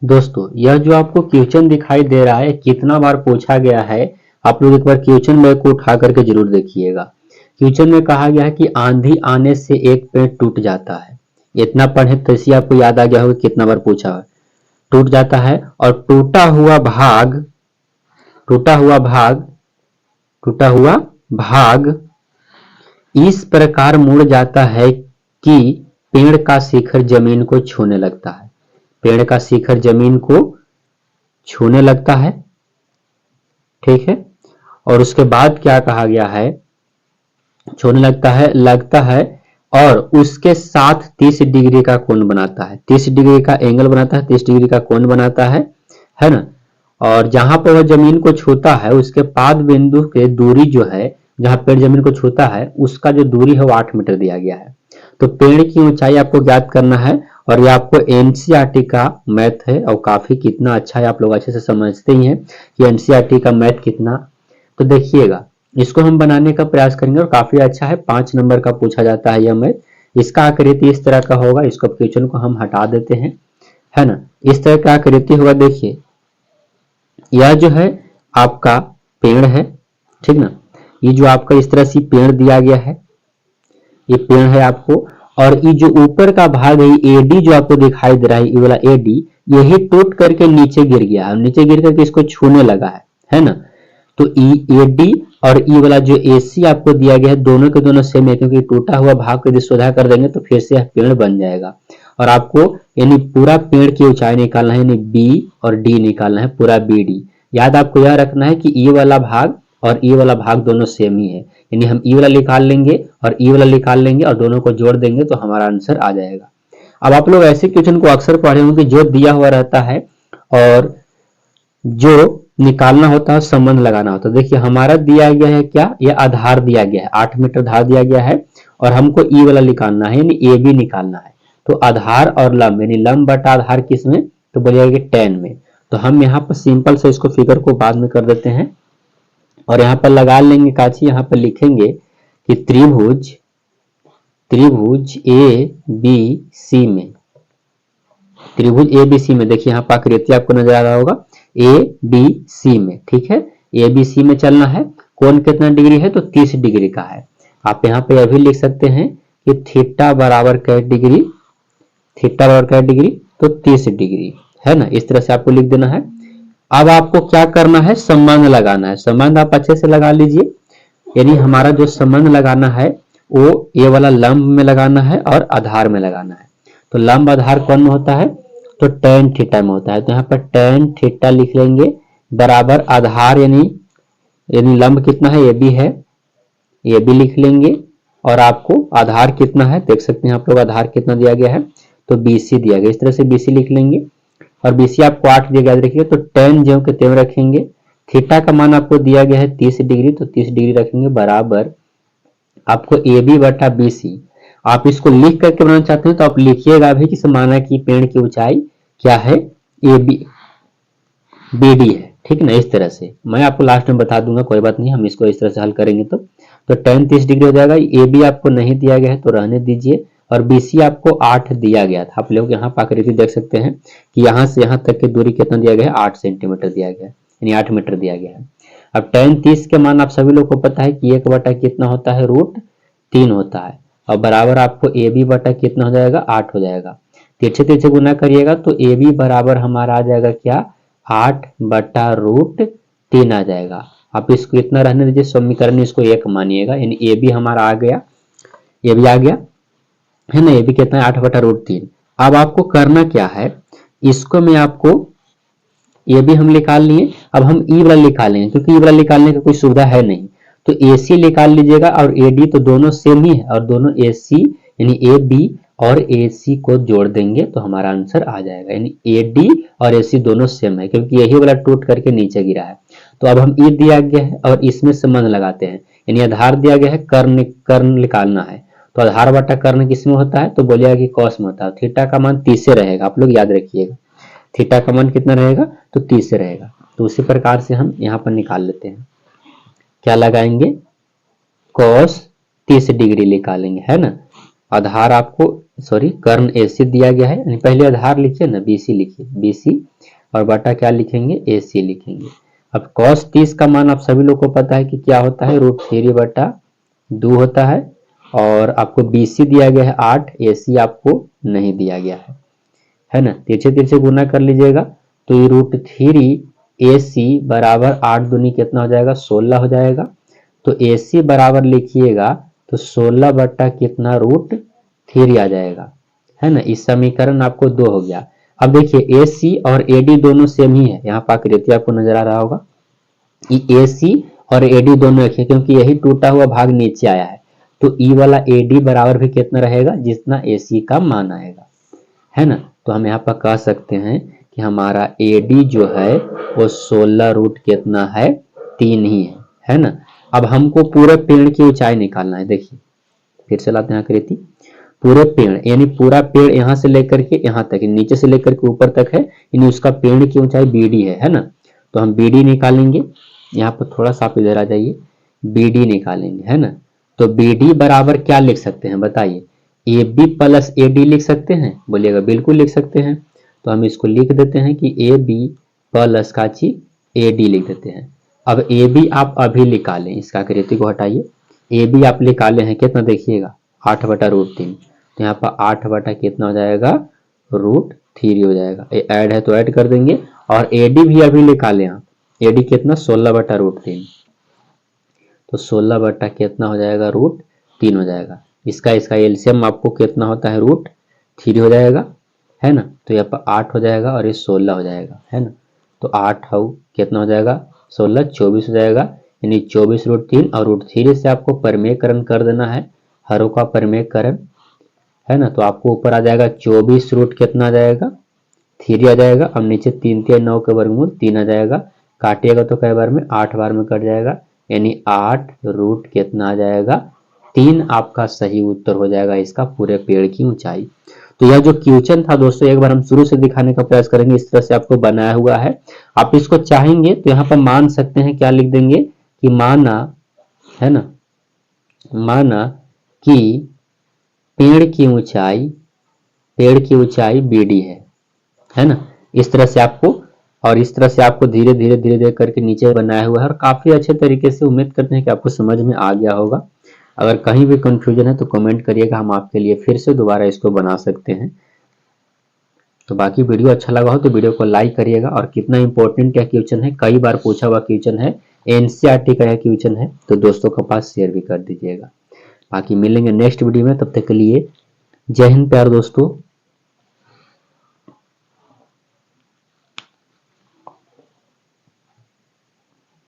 दोस्तों यह जो आपको क्वेश्चन दिखाई दे रहा है कितना बार पूछा गया है, आप लोग एक बार क्वेश्चन बैग को उठा करके जरूर देखिएगा। क्वेश्चन में कहा गया है कि आंधी आने से एक पेड़ टूट जाता है। इतना पढ़े तो इसी आपको याद आ गया होगा कितना बार पूछा है। टूट जाता है और टूटा हुआ भाग टूटा हुआ भाग इस प्रकार मुड़ जाता है कि पेड़ का शिखर जमीन को छूने लगता है। पेड़ का शिखर जमीन को छूने लगता है, ठीक है। और उसके बाद क्या कहा गया है, छूने लगता है और उसके साथ 30 डिग्री का कोण बनाता है, 30 डिग्री का एंगल बनाता है, 30 डिग्री का कोण बनाता है ना। और जहां पर वह जमीन को छूता है उसके पाद बिंदु के दूरी जो है, जहां पेड़ जमीन को छूता है उसका जो दूरी है वो 8 मीटर दिया गया है। तो पेड़ की ऊंचाई आपको ज्ञात करना है और ये आपको एनसीईआरटी का मैथ है और काफी कितना अच्छा है, आप लोग अच्छे से समझते ही हैं कि एनसीईआरटी का मैथ कितना। तो देखिएगा इसको हम बनाने का प्रयास करेंगे और काफी अच्छा है, 5 नंबर का पूछा जाता है यह मैथ। इसका आकृति इस तरह का होगा, इसको क्वेश्चन को हम हटा देते हैं, है ना। इस तरह का आकृति होगा, देखिए यह जो है आपका पेड़ है, ठीक ना। ये जो आपका इस तरह से पेड़ दिया गया है, ये पेड़ है आपको, और ये जो ऊपर का भाग है एडी जो आपको दिखाई दे रहा है, ये वाला एडी यही टूट करके नीचे गिर गया है, नीचे गिर करके इसको छूने लगा है ना। तो एडी और ई वाला जो एसी आपको दिया गया है दोनों के दोनों सेम है, क्योंकि टूटा हुआ भाग को यदि सोधा कर देंगे तो फिर से यह पेड़ बन जाएगा। और आपको यानी पूरा पेड़ की ऊंचाई निकालना है, यानी बी और डी निकालना है, पूरा बी डी। याद आपको यह रखना है कि ई वाला भाग और ई वाला भाग दोनों सेम ही है, यानी हम ई वाला निकाल लेंगे और ई वाला निकाल लेंगे और दोनों को जोड़ देंगे तो हमारा आंसर आ जाएगा। अब आप लोग ऐसे क्वेश्चन को अक्सर पढ़े होंगे जो दिया हुआ रहता है और जो निकालना होता है संबंध लगाना होता है। देखिए हमारा दिया गया है क्या, यह आधार दिया गया है, 8 मीटर धार दिया गया है और हमको ई वाला निकालना है, यानी ए बी निकालना है। तो आधार और लंब यानी लंब बटा आधार किस में, तो बोलिएगा 10 में। तो हम यहाँ पर सिंपल से इसको फिगर को बाद में कर देते हैं और यहाँ पर लगा लेंगे काची, यहाँ पर लिखेंगे कि त्रिभुज ए बी सी में, त्रिभुज ए बी सी में, देखिए यहाँ पर आकृति आपको नजर आ रहा होगा ए बी सी में, ठीक है। ए बी सी में चलना है, कोण कितना डिग्री है, तो 30 डिग्री का है। आप यहाँ पे यह भी लिख सकते हैं कि थीटा बराबर क्या डिग्री, थीटा बराबर क्या डिग्री, तो 30 डिग्री, है ना। इस तरह से आपको लिख देना है। अब आपको क्या करना है, संबंध लगाना है। संबंध आप अच्छे से लगा लीजिए, यानी हमारा जो संबंध लगाना है वो ये वाला लंब में लगाना है और आधार में लगाना है। तो लंब आधार कौन में होता है, तो tan थीटा में होता है। तो यहाँ पर tan थीटा लिख लेंगे बराबर आधार यानी लंब कितना है, ये भी है, ये भी लिख लेंगे। और आपको आधार कितना है देख सकते हैं आप लोग, आधार कितना दिया गया है, तो BC दिया गया, इस तरह से BC लिख लेंगे। और BC आपको 8 दिया गया, रखिए तो tan ज्यों के त्यों रखेंगे। थीटा का मान आपको दिया गया है 30 डिग्री, तो 30 डिग्री रखेंगे बराबर आपको AB बटा BC। आप इसको लिख करके बनाना चाहते हैं तो आप लिखिएगा भी कि माना कि पेड़ की ऊंचाई क्या है, AB BD है, ठीक ना। इस तरह से मैं आपको लास्ट में बता दूंगा, कोई बात नहीं, हम इसको इस तरह से हल करेंगे तो tan 30 डिग्री हो जाएगा। AB आपको नहीं दिया गया है तो रहने दीजिए, और BC आपको 8 दिया गया था। आप लोग यहाँ आकृति देख सकते हैं कि यहाँ से यहाँ तक की दूरी कितना दिया गया है, 8 सेंटीमीटर दिया गया है, यानी 8 मीटर दिया गया है। अब tan 30 के मान आप सभी लोग को पता है कि 1 बटा कितना होता है, √3 होता है, और बराबर आपको AB बटा कितना हो जाएगा, 8 हो जाएगा। तिरछे तिरछे गुना करिएगा तो AB बराबर हमारा आ जाएगा क्या, 8 बटा √3 आ जाएगा। आप इसको इतना रहने दीजिए, समीकरण इसको 1 मानिएगा, यानी AB हमारा आ गया, ये भी आ गया है ना। ये भी कितना है, 8 बटा √3। अब आपको करना क्या है, इसको मैं आपको ये भी हम निकाल लिए, अब हम ई वाला निकालेंगे क्योंकि ई वाला निकालने की कोई सुविधा है नहीं। तो AC निकाल लीजिएगा और AD तो दोनों सेम ही है, और दोनों AC यानी AB और AC को जोड़ देंगे तो हमारा आंसर आ जाएगा, यानी AD और AC दोनों सेम है क्योंकि यही वाला टूट करके नीचे गिरा है। तो अब हम ई दिया गया है और इसमें संबंध लगाते हैं, यानी आधार दिया गया है, कर्ण निकालना है। तो आधार बटा कर्ण किसमें होता है, तो बोलिएगा कि कॉस में होता है। थीटा का मान 30 से रहेगा, आप लोग याद रखिएगा, थीटा का मान कितना रहेगा, तो 30 से रहेगा। तो उसी प्रकार से हम यहाँ पर निकाल लेते हैं, क्या लगाएंगे, cos 30 डिग्री निकालेंगे, है ना। आधार आपको कर्ण AC दिया गया है, पहले आधार लिखिए ना, BC लिखिए, BC और बटा क्या लिखेंगे, AC लिखेंगे। अब cos 30 का मान आप सभी लोग को पता है कि क्या होता है, √3/2 होता है। और आपको BC दिया गया है 8, AC आपको नहीं दिया गया है ना। तिरछे तिरछे गुना कर लीजिएगा तो ये √3AC बराबर 8 दूनी कितना हो जाएगा, 16 हो जाएगा। तो AC बराबर लिखिएगा तो 16 बट्टा कितना, √3 आ जाएगा, है ना। इस समीकरण आपको 2 हो गया। अब देखिए AC और AD दोनों सेम ही है, यहाँ पर आकृति आपको नजर आ रहा होगा कि AC और AD दोनों एक है, क्योंकि यही टूटा हुआ भाग नीचे आया है। तो E वाला AD बराबर भी कितना रहेगा, जितना AC का मान आएगा, है ना। तो हम यहाँ पर कह सकते हैं कि हमारा AD जो है वो 16 रूट कितना है, 3 ही है ना। अब हमको पूरे पेड़ की ऊंचाई निकालना है। देखिए फिर से लाते हैं आकृति, पूरे पेड़ यानी पूरा पेड़ यहाँ से लेकर के यहाँ तक, नीचे से लेकर के ऊपर तक है, यानी उसका पेड़ की ऊंचाई BD है ना। तो हम BD निकालेंगे, यहाँ पर थोड़ा सा आप इधर आ जाइए, BD निकालेंगे, है ना। तो BD बराबर क्या लिख सकते हैं बताइए, AB प्लस AD लिख सकते हैं, बोलिएगा बिल्कुल लिख सकते हैं। तो हम इसको लिख देते हैं कि AB प्लस काची AD लिख देते हैं। अब AB आप अभी निकालें, इसका आकृति को हटाइए, AB आप निकाले हैं कितना, देखिएगा 8/√3। तो यहाँ पर 8 बटा कितना हो जाएगा, √3 हो जाएगा। ये ऐड है तो ऐड कर देंगे। और AD भी अभी निकाले आप, AD कितना, 16/√3। तो 16 बटा कितना हो जाएगा, √3 हो जाएगा। इसका एलसीएम आपको कितना होता है, √3 हो जाएगा, है ना। तो यहाँ पर 8 हो जाएगा और ये 16 हो जाएगा, है ना। तो 8 कितना हो जाएगा, 16, 24 हो जाएगा, यानी 24√3। और √3 से आपको परिमेयकरण कर देना है, हरों का परिमेयकरण, है ना। तो आपको ऊपर आ जाएगा 24 रूट कितना आ जाएगा, 3 आ जाएगा। अब नीचे 3 3 9 के वर्गमूल 3 आ जाएगा, काटिएगा तो कई बार में, 8 बार में कट जाएगा, यानी 8 रूट कितना आ जाएगा, 3 आपका सही उत्तर हो जाएगा इसका पूरे पेड़ की ऊंचाई। तो यह जो क्वेश्चन था दोस्तों, एक बार हम शुरू से दिखाने का प्रयास करेंगे। इस तरह से आपको बनाया हुआ है, आप इसको चाहेंगे तो यहाँ पर मान सकते हैं, क्या लिख देंगे कि माना, है ना, माना कि पेड़ की ऊंचाई BD है ना। इस तरह से आपको, और इस तरह से आपको धीरे धीरे करके नीचे बनाया हुआ है, और काफी अच्छे तरीके से उम्मीद करते हैं कि आपको समझ में आ गया होगा। अगर कहीं भी कंफ्यूजन है तो कमेंट करिएगा, हम आपके लिए फिर से दोबारा इसको बना सकते हैं। तो बाकी वीडियो अच्छा लगा हो तो वीडियो को लाइक करिएगा। और कितना इंपॉर्टेंट क्या क्वेश्चन है, कई बार पूछा हुआ क्वेश्चन है, NCERT का यह क्वेश्चन है, तो दोस्तों के पास शेयर भी कर दीजिएगा। बाकी मिलेंगे नेक्स्ट वीडियो में, तब तक के लिए जय हिंद प्यारे दोस्तों।